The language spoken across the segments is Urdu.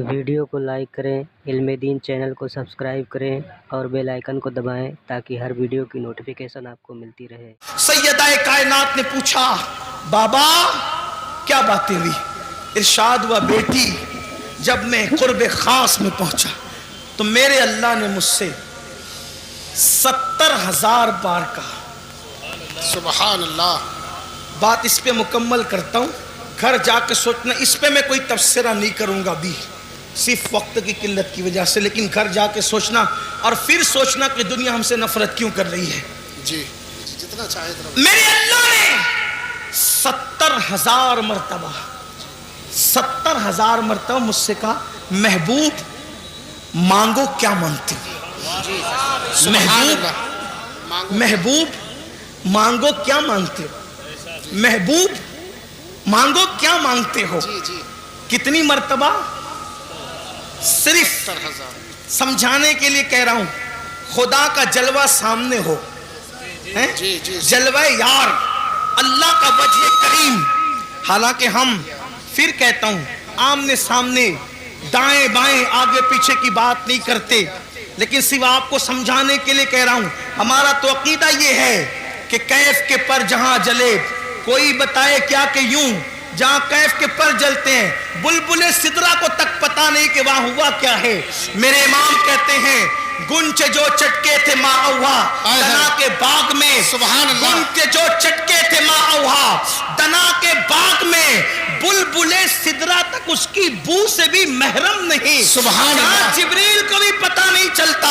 ویڈیو کو لائک کریں، علم دین چینل کو سبسکرائب کریں اور بیل آئیکن کو دبائیں تاکہ ہر ویڈیو کی نوٹیفیکیشن آپ کو ملتی رہے۔ سیدہ کائنات نے پوچھا بابا کیا باتیں ہوئی؟ ارشاد ہوا بیٹی جب میں قرب خاص میں پہنچا تو میرے اللہ نے مجھ سے 70,000 بار کہا سبحان اللہ۔ بات اس پہ مکمل کرتا ہوں، گھر جا کے سوچنا، اس پہ میں کوئی تبصرہ نہیں کروں گا بھی صرف وقت کی قلت کی وجہ سے، لیکن گھر جا کے سوچنا اور پھر سوچنا کہ دنیا ہم سے نفرت کیوں کر رہی ہے۔ جی جتنا چاہے میرے اللہ نے 70,000 مرتبہ 70,000 مرتبہ مجھ سے کہا محبوب مانگو کیا مانگتے ہو؟ محبوب مانگو کیا مانگتے ہو؟ محبوب مانگو کیا مانگتے ہو؟ کتنی مرتبہ؟ صرف 70,000۔ سمجھانے کے لیے کہہ رہا ہوں، خدا کا جلوہ سامنے ہو، جلوہ یار اللہ کا وجہ کریم، حالانکہ ہم پھر کہتا ہوں آمنے سامنے دائیں بائیں آگے پیچھے کی بات نہیں کرتے، لیکن صرف آپ کو سمجھانے کے لیے کہہ رہا ہوں، ہمارا تو عقیدہ یہ ہے کہ کیف کے پر جہاں جلے کوئی بتائے کیا کہ یوں جہاں کیف کے پر جلتے ہیں بلبل سدرا کو تک پتا نہیں کہ وہاں ہوا کیا ہے۔ میرے امام کہتے ہیں گنچ جو چٹکے تھے ما اوہا دنا کے باغ میں، سبحان اللہ۔ گنچ جو چٹکے تھے ما اوہا دنا کے باغ میں، بلبل سدرا تک اس کی بو سے بھی محرم نہیں، سبحان اللہ۔ جبریل کو بھی پتا نہیں چلتا،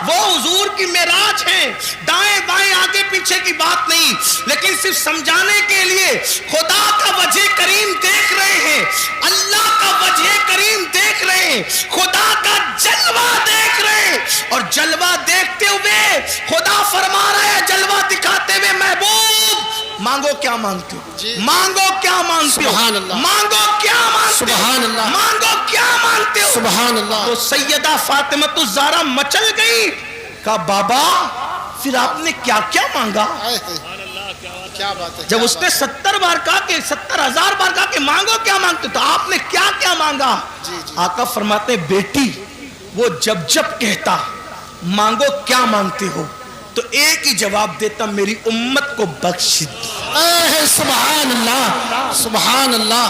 وہ حضور کی معراج ہے، دائیں بائیں آگے پیچھے کی بات نہیں، لیکن صرف سمجھانے کے لیے خدا کا وجہ کریم دیکھ رہے ہیں، اللہ کا وجہ کریم دیکھ رہے ہیں، خدا کا جلوہ دیکھ رہے ہیں، اور جلوہ دیکھتے ہوئے خدا فرما رہا ہے جلوہ دکھاتے ہوئے محبوب مانگو کیا مانگتے ہو؟ مانگو کیا مانگتے ہو؟ سبحان اللہ۔ مانگو کیا مانگتے ہو؟ سبحان اللہ۔ مانگو کیا مانگتے ہو؟ سبحان اللہ۔ تو سیدہ فاطمہ الزہرا مچل گئی، کہا بابا پھر آپ نے کیا کیا مانگا؟ کیا بات ہے؟ جب اس نے 70 بار کہا کہ 70,000 بار کہا کہ مانگو کیا مانگتے تو آپ نے کیا کیا مانگا؟ آقا فرماتے بیٹی وہ جب جب کہتا مانگو کیا مانگتے ہو تو ایک ہی جواب دیتا میری امت کو بخش دے۔ سبحان اللہ سبحان اللہ۔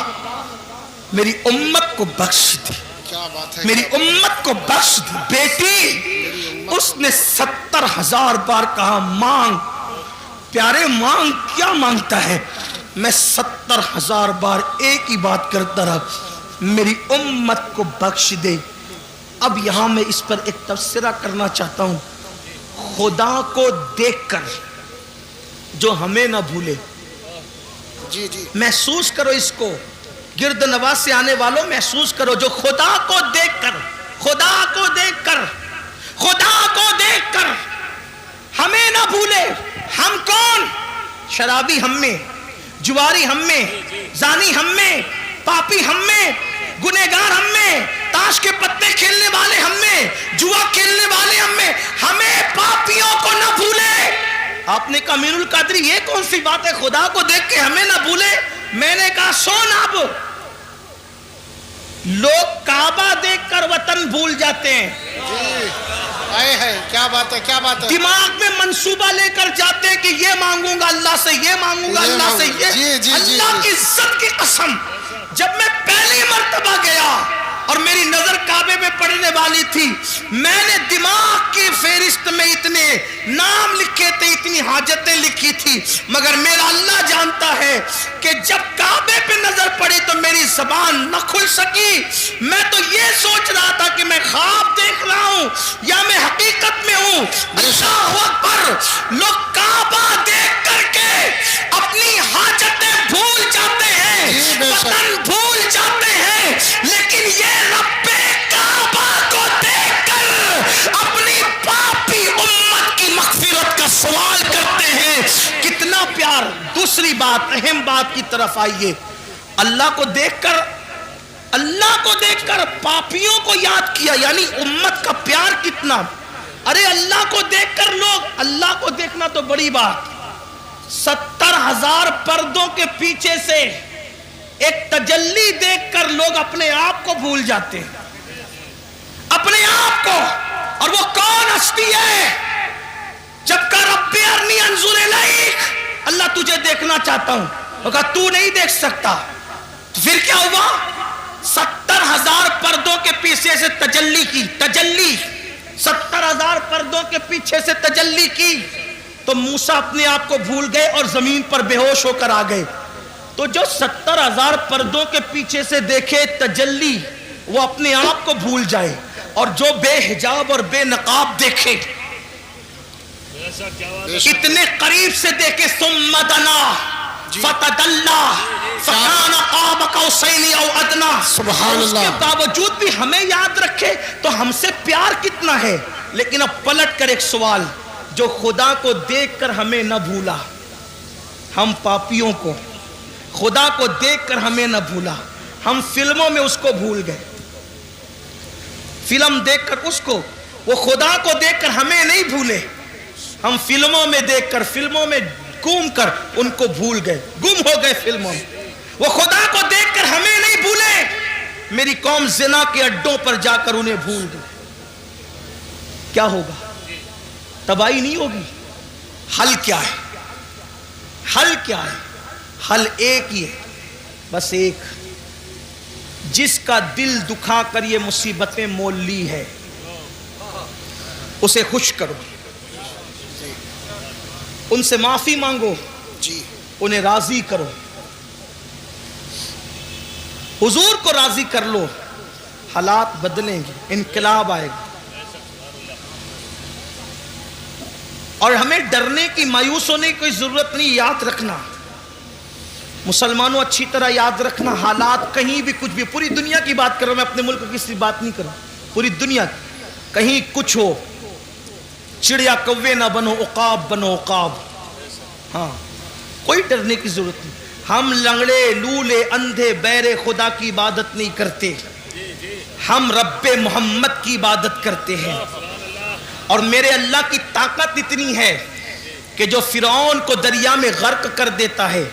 میری امت کو بخش دے، کیا بات ہے؟ میری امت کو بخش دے۔ بیٹی اس نے 70,000 بار کہا مانگ پیارے مانگ، کیا مانگتا ہے؟ میں 70,000 بار ایک ہی بات کرتا رہا میری امت کو بخش دے۔ اب یہاں میں اس پر ایک تبصرہ کرنا چاہتا ہوں، خدا کو دیکھ کر جو ہمیں نہ بھولے، جی محسوس کرو اس کو، گرد نواز سے آنے والوں محسوس کرو، جو خدا کو دیکھ کر خدا کو دیکھ کر خدا کو دیکھ کر ہمیں نہ بھولے۔ ہم کون؟ شرابی ہم میں، جواری ہم میں، زانی ہم میں، پاپی ہم میں، گنہگار ہم میں، تاش کے پتے کھیلنے والے ہم میں، جوا کھیلنے والے ہم میں، ہمیں پاپیوں کو نہ بھولے۔ آپ نے کہا امین القادری یہ کون سی بات ہے خدا کو دیکھ کے ہمیں نہ بھولے؟ میں نے کہا سن، اب لوگ کعبہ دیکھ کر وطن بھول جاتے ہیں، کیا بات ہے؟ کیا بات ہے؟ دماغ میں منصوبہ لے کر جاتے ہیں کہ یہ مانگوں گا اللہ سے، یہ مانگوں گا اللہ سے، یہ اللہ کی عزت کی قسم جب میں پہلی مرتبہ گیا اور میری نظر کعبے میں پڑنے والی تھی، میں نے دماغ کی فہرست میں اتنے نام لکھے تھے، اتنی حاجتیں لکھی تھی، مگر میرا اللہ جانتا ہے کہ جب کعبے پہ نظر پڑی تو میری زبان نہ کھل سکی۔ میں تو یہ سوچ رہا تھا کہ میں خواب دیکھ رہا ہوں یا میں حقیقت میں ہوں۔ اللہ اکبر، لوگ کعبہ دیکھ کر کے اپنی حاجتیں بھول جاتے ہیں، وطن بھول جاتے ہیں، لیکن یہ رب کعبہ کو دیکھ کر اپنی پاپی امت کی مغفرت کا سوال کرتے ہیں۔ کتنا پیار۔ دوسری بات، اہم بات کی طرف آئیے، اللہ کو دیکھ کر پاپیوں کو یاد کیا، یعنی امت کا پیار کتنا۔ ارے اللہ کو دیکھ کر لوگ، اللہ کو دیکھنا تو بڑی بات، 70,000 پردوں کے پیچھے سے ایک تجلی دیکھ کر لوگ اپنے آپ کو بھول جاتے ہیں۔ کو. اور وہ کون ہستی ہے؟ جب کا رب ارنی انظر الیک، اللہ تجھے دیکھنا چاہتا ہوں. وہ کہا تو نہیں دیکھ سکتا. تو پھر کیا ہوا؟ 70,000 پردوں کے پیچھے سے تجلی کی. تجلی 70,000 پردوں کے پیچھے سے تجلی کی تو موسیٰ اپنے آپ کو بھول گئے اور زمین پر بے ہوش ہو کر آ گئے. تو جو 70,000 پردوں کے پیچھے سے دیکھے تجلی وہ اپنے آپ کو بھول جائے، اور جو بے حجاب اور بے نقاب دیکھے، اتنے قریب سے دیکھے، ثم دنا فتدلا فکان قاب قوسین او ادنا، سبحان اس کے اللہ. باوجود بھی ہمیں یاد رکھے تو ہم سے پیار کتنا ہے. لیکن اب پلٹ کر ایک سوال، جو خدا کو دیکھ کر ہمیں نہ بھولا، ہم پاپیوں کو خدا کو دیکھ کر ہمیں نہ بھولا، ہم فلموں میں اس کو بھول گئے. فلم دیکھ کر اس کو، وہ خدا کو دیکھ کر ہمیں نہیں بھولے، ہم فلموں میں دیکھ کر، فلموں میں گھوم کر ان کو بھول گئے، گم ہو گئے فلموں میں. وہ خدا کو دیکھ کر ہمیں نہیں بھولے، میری قوم زنا کے اڈوں پر جا کر انہیں بھول گئی. کیا ہوگا؟ تباہی نہیں ہوگی؟ حل کیا ہے؟ حل کیا ہے؟ حل ایک ہی ہے، بس ایک. جس کا دل دکھا کر یہ مصیبتیں مول لی ہے اسے خوش کرو، ان سے معافی مانگو، جی انہیں راضی کرو، حضور کو راضی کر لو، حالات بدلیں گے، انقلاب آئے گا. اور ہمیں ڈرنے کی، مایوس ہونے کی کوئی ضرورت نہیں. یاد رکھنا مسلمانوں، اچھی طرح یاد رکھنا، حالات کہیں بھی کچھ بھی، پوری دنیا کی بات کر رہا ہوں میں، اپنے ملک کی کسی بات نہیں کر رہا، پوری دنیا کہیں کچھ ہو، چڑیا کوے نہ بنو، عقاب بنو عقاب. ہاں کوئی ڈرنے کی ضرورت نہیں. ہم لنگڑے لولے اندھے بہرے خدا کی عبادت نہیں کرتے، ہم رب محمد کی عبادت کرتے ہیں. اور میرے اللہ کی طاقت اتنی ہے کہ جو فرعون کو دریا میں غرق کر دیتا ہے،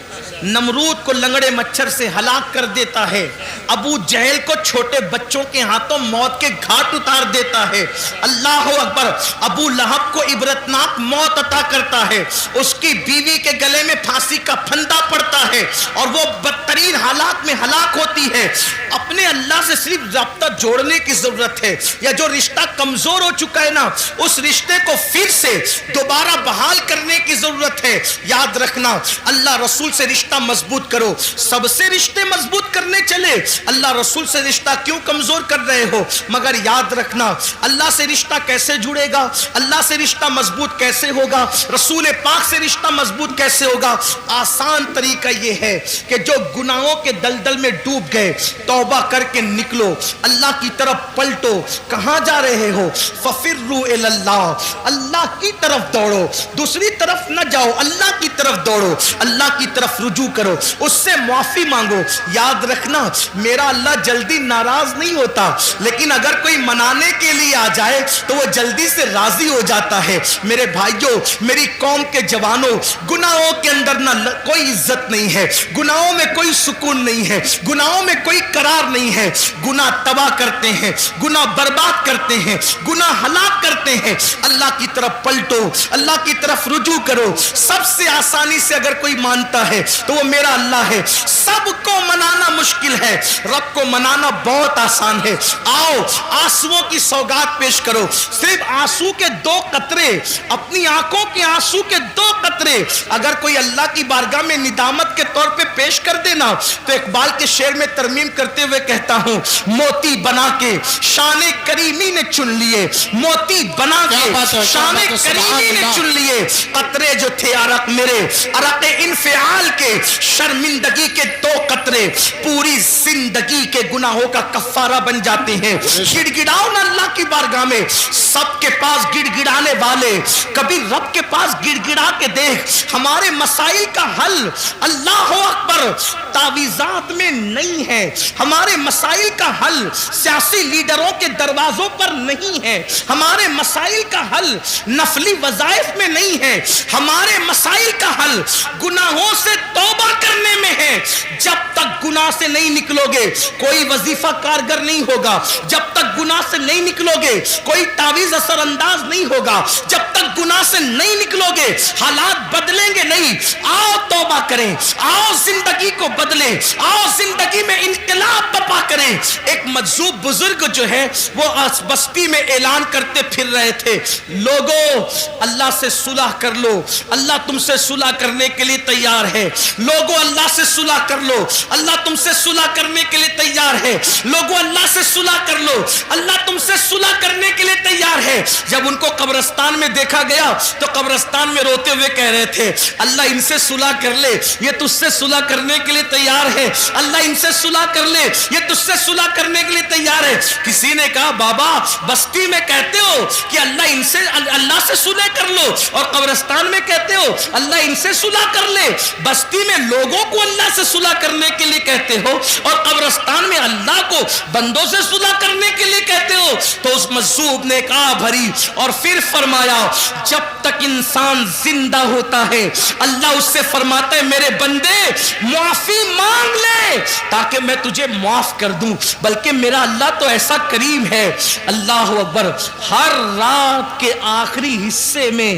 نمرود کو لنگڑے مچھر سے ہلاک کر دیتا ہے، ابو جہل کو چھوٹے بچوں کے ہاتھوں موت کے گھاٹ اتار دیتا ہے، اللہ اکبر، ابو لہب کو عبرتناک موت عطا کرتا ہے، اس کی بیوی کے گلے میں پھانسی کا پھندا پڑتا ہے اور وہ بدترین حالات میں ہلاک ہوتی ہے. اپنے اللہ سے صرف رابطہ جوڑنے کی ضرورت ہے، یا جو رشتہ کمزور ہو چکا ہے نا، اس رشتے کو پھر سے دوبارہ بحال کرنے کی ضرورت ہے. یاد رکھنا، اللہ رسول سے رشتہ مضبوط کرو. سب سے رشتے مضبوط کرنے چلے، اللہ رسول سے رشتہ کیوں کمزور کر رہے ہو؟ مگر یاد رکھنا، اللہ سے رشتہ کیسے جڑے گا، اللہ سے رشتہ مضبوط کیسے ہوگا، رسول پاک سے رشتہ مضبوط کیسے ہوگا؟ آسان طریقہ یہ ہے کہ جو گناہوں کے دلدل میں ڈوب گئے، توبہ کر کے نکلو، اللہ کی طرف پلٹو. کہاں جا رہے ہو؟ ففروا الی اللہ، اللہ کی طرف دوڑو، دوسری طرف نہ جاؤ، اللہ کی طرف دوڑو، اللہ کی طرف رجوع کرو، اس سے معافی مانگو. یاد رکھنا، میرا اللہ جلدی ناراض نہیں ہوتا، لیکن اگر کوئی منانے کے لیے آ جائے تو وہ جلدی سے راضی ہو جاتا ہے. میرے بھائیوں، میری قوم کے جوانوں، گناہوں کے اندر نہ کوئی عزت نہیں ہے، گناہوں میں کوئی سکون نہیں ہے، گناہوں میں کوئی قرار نہیں ہے. گناہ تباہ کرتے ہیں، گناہ برباد کرتے ہیں، گناہ ہلاک کرتے ہیں. اللہ کی طرف پلٹو، اللہ کی طرف رجوع کرو. سب سے آسانی سے اگر کوئی مانتا ہے تو وہ میرا اللہ ہے. سب کو منانا مشکل ہے، رب کو منانا بہت آسان ہے. آؤ آنسوؤں کی سوگات پیش کرو. صرف آنسو کے 2 قطرے، اپنی آنکھوں کے آنسو کے 2 قطرے اگر کوئی اللہ کی بارگاہ میں ندامت کے طور پہ پیش کر دینا تو اقبال کے شعر میں ترمیم کرتے ہوئے کہتا ہوں، موتی بنا کے شان کریمی نے چن لیے، موتی بنا کے شان کریمی نے چن لیے. قطرے جو تھے عرق میرے، عرق انفعال کے، شرمندگی کے 2 قطرے پوری زندگی کے گناہوں کا کفارہ بن جاتے ہیں. گڑ گڑاؤ نا اللہ کی بارگاہ میں. سب کے پاس گڑ گڑانے والے، کبھی رب کے پاس گڑ گڑا کے دیکھ. ہمارے مسائل کا حل اللہ اکبر تعویذات میں نہیں ہے، ہمارے مسائل کا حل سیاسی لیڈروں کے دروازوں پر نہیں ہے، ہمارے مسائل کا حل نفلی وظائف میں نہیں ہے، ہمارے مسائل کا حل گناہوں سے توبہ کرنے میں ہے. جب تک گناہ سے نہیں نکلو نکلو گے کوئی وظیفہ کارگر نہیں ہوگا، جب تک گناہ سے نہیں نکلو گے کوئی تعویذ اثر انداز نہیں ہوگا، جب تک گناہ سے نہیں نکلو گے حالات بدلیں گے نہیں۔ آؤ توبہ کریں، آؤ زندگی کو بدلیں، آؤ زندگی میں انقلاب برپا کریں۔ ایک مجذوب بزرگ جو ہے وہ بستی میں اعلان کرتے پھر رہے تھے، لوگوں اللہ سے صلح کر لو، اللہ تم سے صلح کرنے کے لیے تیار ہے۔ لوگوں اللہ سے صلح کر لو، اللہ تم سے صلح کرنے کے لیے تیار ہے۔ لوگوں اللہ سے صلح کر لو، اللہ تم سے صلح کرنے کے لیے تیار ہے۔ جب ان کو قبرستان میں دیکھا گیا تو قبرستان میں روتے ہوئے کہہ رہے تھے، اللہ ان سے صلح کر لے، یہ تجھ سے صلح کرنے کے لیے تیار ہے، اللہ ان سے صلح کر لے، یہ تجھ سے صلح کرنے کے لیے تیار ہے۔ کسی نے کہا بابا بستی میں کہتے ہو کہ اللہ سے صلح کر لو اور قبرستان میں کہتے ہو اللہ ان سے صلح کر لے، بستی میں لوگوں کو اللہ سے صلح کرنے کے لیے کہتے ہو اور قبرستان میں اللہ کو بندوں سے صلح کرنے کے لیے کہتے ہو۔ تو اس مجذوب نے کہا بھری اور پھر فرمایا جب تک انسان زندہ ہوتا ہے اللہ اس سے فرماتا ہے میرے بندے معافی مانگ لے تاکہ میں تجھے معاف کر دوں، بلکہ میرا اللہ تو ایسا کریم ہے۔ اللہ اکبر۔ ہر رات کے آخری حصے میں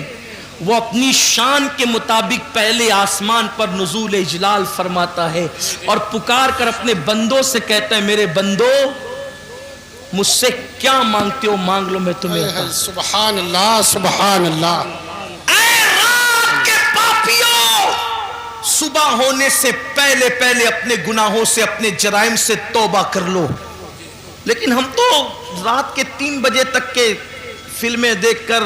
وہ اپنی شان کے مطابق پہلے آسمان پر نزول اجلال فرماتا ہے اور پکار کر اپنے بندوں سے کہتا ہے میرے بندو مجھ سے کیا مانگتے ہو مانگ لو میں تمہیں عطا۔ سبحان اللہ سبحان اللہ۔ اے رات کے پاپیوں، صبح ہونے سے پہلے پہلے اپنے گناہوں سے اپنے جرائم سے توبہ کر لو۔ لیکن ہم تو رات کے 3 بجے تک کے فلمیں دیکھ کر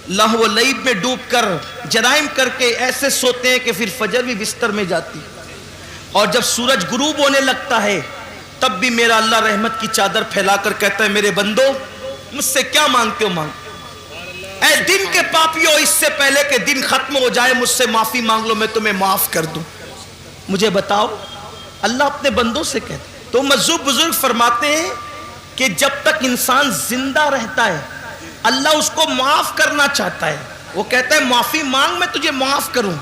لہو و لعب میں ڈوب کر جرائم کر کے ایسے سوتے ہیں کہ پھر فجر بھی بستر میں جاتی، اور جب سورج غروب ہونے لگتا ہے تب بھی میرا اللہ رحمت کی چادر پھیلا کر کہتا ہے میرے بندو مجھ سے کیا مانگتے ہو مانگ۔ اے دن کے پاپیو، اس سے پہلے کہ دن ختم ہو جائے مجھ سے معافی مانگ لو میں تمہیں معاف کر دوں۔ مجھے بتاؤ اللہ اپنے بندوں سے کہتے، تو مجذوب بزرگ فرماتے ہیں کہ جب تک انسان زندہ رہتا ہے اللہ اس کو معاف کرنا چاہتا ہے، وہ کہتا ہے معافی مانگ میں تجھے معاف کروں،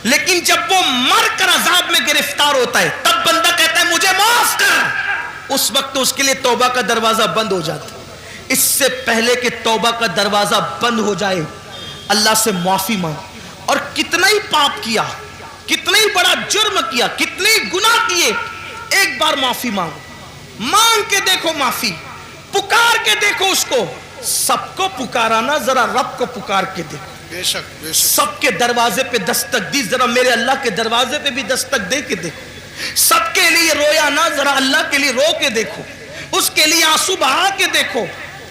لیکن جب وہ مر کر عذاب میں گرفتار ہوتا ہے تب بندہ کہتا ہے مجھے معاف کر، اس وقت اس کے لیے توبہ کا دروازہ بند ہو جاتا ہے۔ اس سے پہلے کہ توبہ کا دروازہ بند ہو جائے اللہ سے معافی مانگ، اور کتنا ہی پاپ کیا، کتنا ہی بڑا جرم کیا، کتنے ہی گناہ کیے، ایک بار معافی مانگو، مانگ کے دیکھو معافی، پکار کے دیکھو اس کو۔ سب کو پکارانا، ذرا رب کو پکار کے دیکھو۔ بے شک بے شک۔ سب کے دروازے پہ دستک دی، ذرا میرے اللہ کے دروازے پہ بھی دستک دے کے دیکھو۔ سب کے لیے رویا نہ، ذرا اللہ کے لیے رو کے دیکھو، اس کے لیے آنسو بہا کے دیکھو۔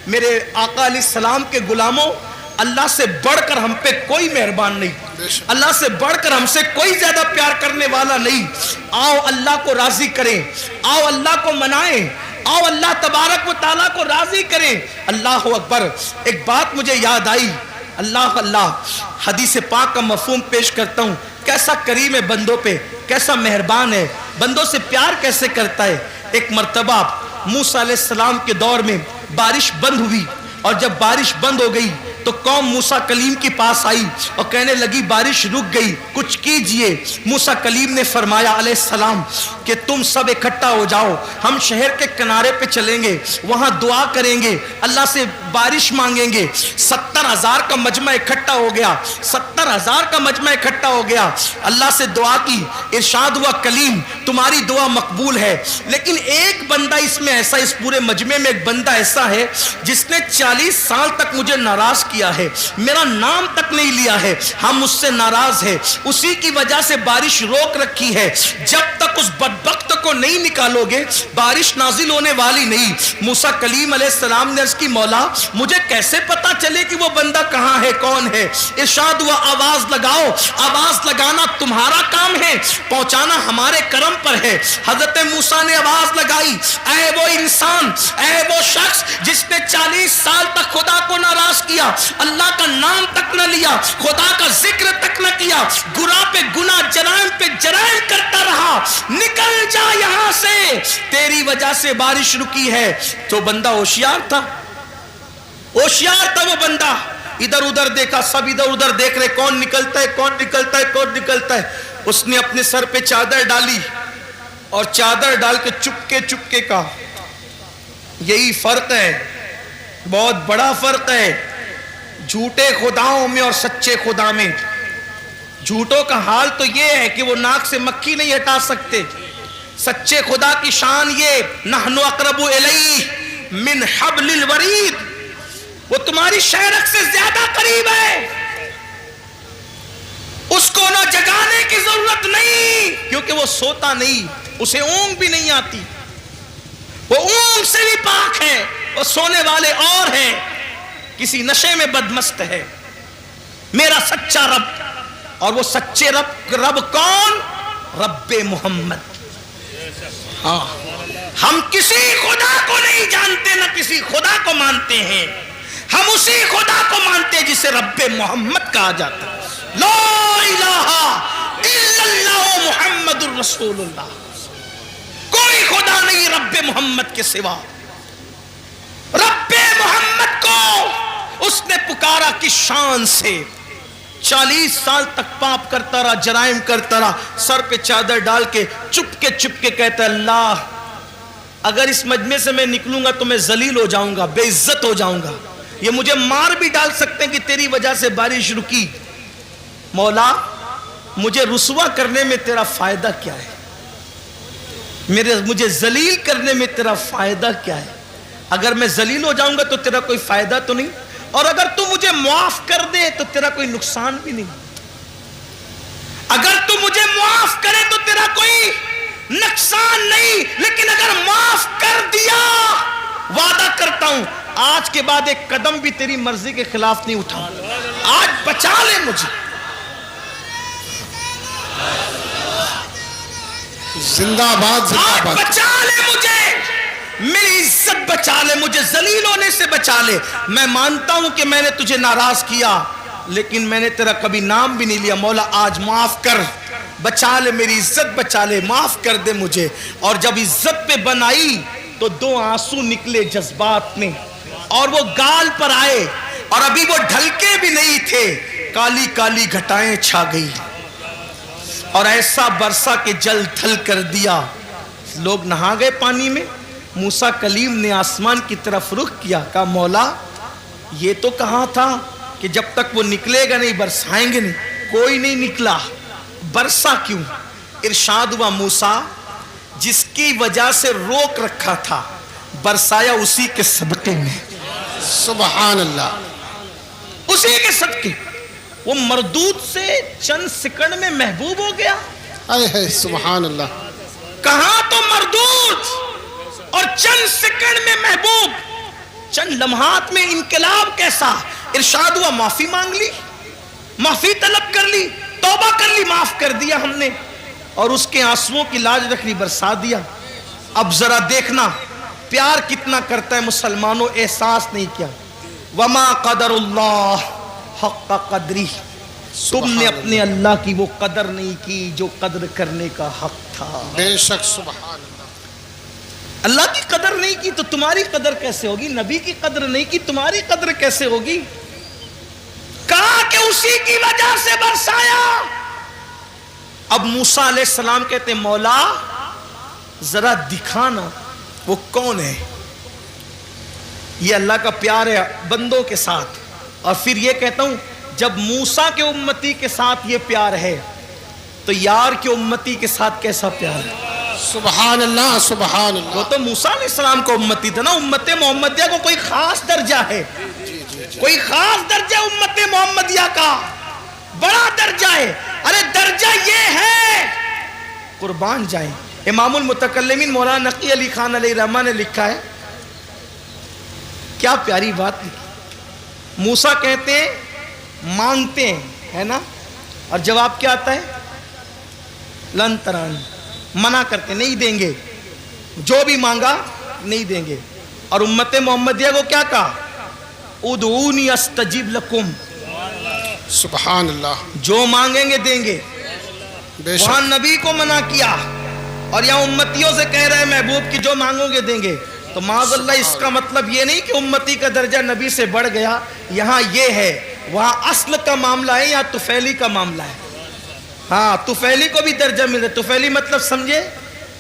میرے آقا علیہ السلام کے غلاموں، اللہ سے بڑھ کر ہم پہ کوئی مہربان نہیں، اللہ سے بڑھ کر ہم سے کوئی زیادہ پیار کرنے والا نہیں۔ آؤ اللہ کو راضی کریں، آؤ اللہ کو منائیں، آؤ اللہ تبارک و تعالیٰ کو راضی کریں۔ اللہ اکبر۔ ایک بات مجھے یاد آئی، اللہ حدیث پاک کا مفہوم پیش کرتا ہوں، کیسا کریم ہے بندوں پہ، کیسا مہربان ہے، بندوں سے پیار کیسے کرتا ہے۔ ایک مرتبہ موسیٰ علیہ السلام کے دور میں بارش بند ہوئی، اور جب بارش بند ہو گئی تو قوم موسیٰ کلیم کے پاس آئی اور کہنے لگی بارش رک گئی کچھ کیجئے۔ موسیٰ کلیم نے فرمایا علیہ السلام کہ تم سب اکٹھا ہو جاؤ، ہم شہر کے کنارے پہ چلیں گے، وہاں دعا کریں گے، اللہ سے بارش مانگیں گے۔ 70,000 کا مجمع اکٹھا ہو گیا، 70,000 کا مجمع اکٹھا ہو گیا، اللہ سے دعا کی، ارشاد ہوا کلیم تمہاری دعا مقبول ہے، لیکن ایک بندہ اس میں ایسا، اس پورے مجمع میں ایک بندہ ایسا ہے جس نے 40 سال تک مجھے ناراض کیا ہے، میرا نام تک نہیں لیا ہے، ہم اس سے ناراض ہے، اسی کی وجہ سے بارش روک رکھی ہے، جب تک اس بدبخت کو نہیں نکالو گے بارش نازل ہونے والی نہیں۔ موسیٰ کلیم علیہ السلام نے عرض کی مولا مجھے کیسے پتا چلے کہ وہ بندہ کہاں ہے، کون ہے؟ ارشاد ہوا آواز لگاؤ، آواز لگانا تمہارا کام ہے، پہنچانا ہمارے کرم پر ہے۔ حضرت موسیٰ نے آواز لگائی، اے وہ انسان، اے وہ شخص جس نے 40 سال تک خدا کو ناراض کیا، اللہ کا نام تک نہ لیا، خدا کا ذکر تک نہ کیا، گناہ پہ گناہ، جرائم پہ جرائم کرتا رہا، نکل جا یہاں سے، تیری وجہ سے بارش رکی ہے۔ تو بندہ ہوشیار تھا، ہوشیار تھا وہ بندہ، ادھر ادھر دیکھا، سب ادھر ادھر دیکھ رہے کون نکلتا ہے، کون نکلتا ہے، کون نکلتا ہے۔ اس نے اپنے سر پہ چادر ڈالی اور چادر ڈال کے چپکے چپکے کا. یہی فرق ہے, بہت بڑا فرق ہے جھوٹے خداؤں میں اور سچے خدا میں. جھوٹوں کا حال تو یہ ہے کہ وہ ناک سے مکھی نہیں ہٹا سکتے. سچے خدا کی شان یہ, نحن اقرب الیہ من حبل الورید, وہ تمہاری شہرک سے زیادہ قریب ہے. اس کو نہ جگانے کی ضرورت نہیں, کیونکہ وہ سوتا نہیں, اسے اونگ بھی نہیں آتی, وہ اونگ سے بھی پاک ہے. وہ سونے والے اور ہیں, کسی نشے میں بدمست ہے. میرا سچا رب, اور وہ سچے رب کون؟ رب محمد. ہم کسی خدا کو نہیں جانتے, نہ کسی خدا کو مانتے ہیں. ہم اسی خدا کو مانتے ہیں جسے رب محمد کہا جاتا ہے. لا الہ الا اللہ محمد الرسول اللہ. کوئی خدا نہیں رب محمد کے سوا. رب محمد کو اس نے پکارا کس شان سے. 40 سال تک پاپ کرتا رہا, جرائم کرتا رہا, سر پہ چادر ڈال کے چپ کے کہتا ہے اللہ اگر اس مجمع سے میں نکلوں گا تو میں ذلیل ہو جاؤں گا, بے عزت ہو جاؤں گا. یہ مجھے مار بھی ڈال سکتے ہیں کہ تیری وجہ سے بارش رکی. مولا مجھے رسوا کرنے میں تیرا فائدہ کیا ہے؟ مجھے ذلیل کرنے میں تیرا فائدہ کیا ہے؟ اگر میں ذلیل ہو جاؤں گا تو تیرا کوئی فائدہ تو نہیں, اور اگر تو مجھے معاف کر دے تو تیرا کوئی نقصان بھی نہیں. اگر تو مجھے معاف کرے تو تیرا کوئی نقصان نہیں, لیکن اگر معاف کر دیا وعدہ کرتا ہوں آج کے بعد ایک قدم بھی تیری مرضی کے خلاف نہیں اٹھاؤں. آج بچا لے مجھے, زندہ باد زندہ آج باد. بچا لے مجھے, میری عزت بچا لے, مجھے ذلیل ہونے سے بچا لے. میں مانتا ہوں کہ میں نے تجھے ناراض کیا, لیکن میں نے تیرا کبھی نام بھی نہیں لیا. مولا آج معاف کر, بچا لے, میری عزت بچا لے, معاف کر دے مجھے. اور جب عزت پہ بنائی تو 2 آنسو نکلے جذبات میں, اور وہ گال پر آئے, اور ابھی وہ ڈھلکے بھی نہیں تھے, کالی کالی گھٹائیں چھا گئی, اور ایسا برسا کہ جل تھل کر دیا. لوگ نہا گئے پانی میں. موسیٰ کلیم نے آسمان کی طرف رخ کیا, کہا مولا یہ تو کہا تھا کہ جب تک وہ نکلے گا نہیں برسائیں گے نہیں. کوئی نہیں نکلا, برسا کیوں؟ ارشاد ہوا موسیٰ جس کی وجہ سے روک رکھا تھا برسایا اسی کے صدقے میں. سبحان اللہ. اسی کے صدقے. وہ مردود سے چند سیکنڈ میں محبوب ہو گیا. اے سبحان اللہ. کہاں تو مردود اور چند سیکنڈ میں محبوب, چند لمحات میں انقلاب. کیسا؟ ارشاد ہوا معافی مانگ لی, معافی طلب کر لی, توبہ کر لی, معاف کر دیا ہم نے, اور اس کے آنسوؤں کی لاج رکھ لی, برسا دیا. اب ذرا دیکھنا پیار کتنا کرتا ہے مسلمانوں, احساس نہیں کیا. وما قدر اللہ حق قدری, تم نے اپنے اللہ کی وہ قدر نہیں کی جو قدر کرنے کا حق تھا. بے شک سبحان اللہ. اللہ کی قدر نہیں کی تو تمہاری قدر کیسے ہوگی؟ نبی کی قدر نہیں کی تمہاری قدر کیسے ہوگی؟ کہا کہ اسی کی وجہ سے برسایا. اب موسیٰ علیہ السلام کہتے ہیں مولا ذرا دکھانا وہ کون ہے. یہ اللہ کا پیار ہے بندوں کے ساتھ. اور پھر یہ کہتا ہوں جب موسیٰ کے امتی کے ساتھ یہ پیار ہے تو یار کے امتی کے ساتھ کیسا پیار ہے. سبحان اللہ سبحان اللہ. وہ تو موسیٰ علیہ السلام کو امتی تھا نا. امت محمدیہ کو کوئی خاص درجہ ہے, کوئی خاص درجہ امت محمدیہ کا, بڑا درجہ ہے. ارے درجہ یہ ہے قربان جائیں. امام المتکلمین مولانا نقی علی خان علیہ رحمہ نے لکھا ہے, کیا پیاری بات لکھی. موسیٰ کہتے ہیں مانگتے ہیں ہے نا, اور جواب کیا آتا ہے لن ترانی, منع کرتے نہیں دیں گے, جو بھی مانگا نہیں دیں گے. اور امت محمدیہ کو کیا کہا ادعونی استجب لکم, سبحان اللہ. جو مانگیں گے دیں گے. بے وہاں شک نبی کو منع کیا اور یہاں امتیوں سے کہہ رہے محبوب کی جو مانگو گے دیں گے. تو معاذ اللہ اس کا مطلب یہ نہیں کہ امتی کا درجہ نبی سے بڑھ گیا. یہاں یہ ہے وہاں اصل کا معاملہ ہے یا طفیلی کا معاملہ ہے. ہاں طفیلی کو بھی درجہ مل رہا ہے. طفیلی مطلب سمجھے